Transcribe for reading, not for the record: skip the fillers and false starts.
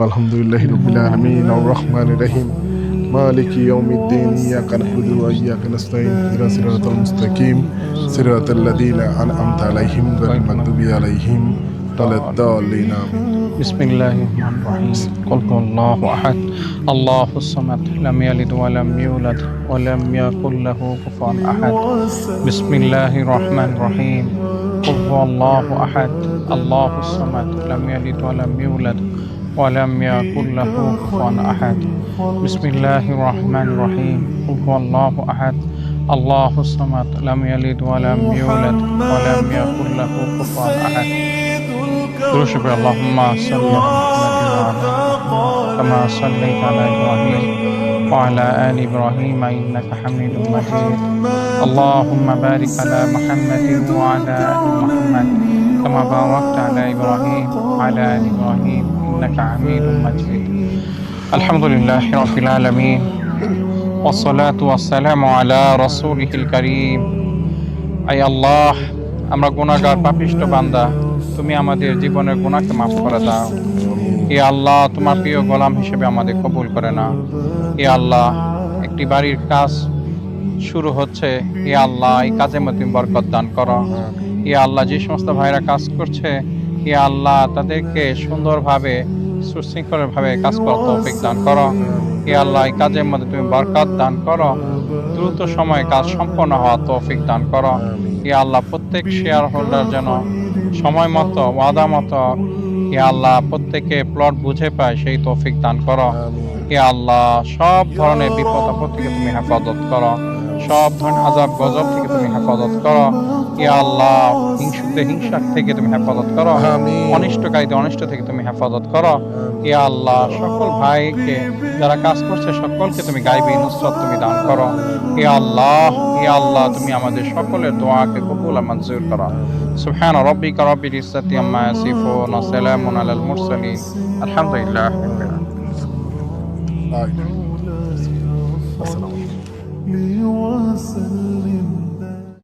আলহামদুলিল্লাহি রাব্বিল আলামিন আর রহমানির রহিম মালিকি ইয়াউমিদ্দিন ইয়াকা না'বুদু ওয়া ইয়াকা নাস্তাঈন ইহদিনাস সিরাতাল মুস্তাকিম সিরাতাল লাযীনা আন'আমতা আলাইহিম গায়রিল মাগদুবি আলাইহিম ওয়ালাদ-দাল্লিন আমিন। বিসমিল্লাহির রহমানির রহিম। কুল হুয়াল্লাহু আহাদ আল্লাহুস সামাদ লাম ইয়ালিদ ওয়া লাম ইউলাদ ওয়া লাম ইয়াকুল লাহু কুফুয়ান আহাদ। বিসমিল্লাহির রহমানির রহিম। কুল হুয়াল্লাহু আহাদ আল্লাহুস সামাদ লাম ইয়ালিদ ওয়া লাম ইউলাদ ওয়া লাম ইয়াকুল লাহু কুফুয়ান আহাদ। বিসমিল্লাহির রহমানির রহিম। কুল হুয়াল্লাহু আহাদ আল্লাহুস সামাদ লাম ইয়ালিদ ওয়া লাম ইউলাদ ওয়া লাম ইয়াকুল লাহু কুফুয়ান আহাদ। شكر اللهم صل على محمد كما صليت على إبراهيم وعلى آل إبراهيم إنك حميد مجيد. اللهم بارك على محمد وعلى آل محمد كما باركت على إبراهيم وعلى آل إبراهيم إنك حميد مجيد. الحمد لله رب العالمين والصلاة والسلام على رسوله الكريم. أي الله আমরা গুনাহগার পাপিষ্ঠ বান্দা, তুমি আমাদের জীবনের গুনাহকে মাফ করে দাও। হে আল্লাহ, তোমার প্রিয় গোলাম হিসেবে আমাদের কবুল করে নাও। হে আল্লাহ, একটি বাড়ির কাজ শুরু হচ্ছে, হে আল্লাহ এই কাজের মধ্যে তুমি বরকত দান করো। হে আল্লাহ, যে সমস্ত ভাইরা কাজ করছে, হে আল্লাহ তাদেরকে সুন্দরভাবে সুশৃঙ্খলভাবে কাজ করার তৌফিক দান করো। হে আল্লাহ এই কাজের মধ্যে তুমি বরকত দান করো, দ্রুত সময়ে কাজ সম্পন্ন হওয়ার তৌফিক দান করো। হে আল্লাহ, প্রত্যেক শেয়ার হোল্ডার যেন সময় মতো ওয়াদা মতো হে আল্লাহ প্রত্যেকে প্লট বুঝে পায় সেই তৌফিক দান করো। হে আল্লাহ, সব ধরনের বিপদ আপদ থেকে তুমি হেফাজত করো, সব ধরনের আযাব গজব থেকে তুমি হেফাজত করো। হে আল্লাহ, হিংসা থেকে তুমি হেফাজত করো, অনিষ্টকারীদের অনিষ্ট থেকে তুমি হেফাজত করো। হে আল্লাহ, সকল ভাইকে যারা কাজ করছে সকলকে তুমি গায়বী নুসরাত তুমি দান করো। হে আল্লাহ তুমি আমাদের সকলের দোয়াকে কবুল ও মঞ্জুর করো। সুবহান রাব্বিকা রাব্বিল ইজ্জাতি আম্মা ইয়াসিফুন ওয়া সালামুন আলাল মুরসালিন আলহামদুলিল্লাহি রাব্বিল আলামিন। আসসালামু আলাইকুম।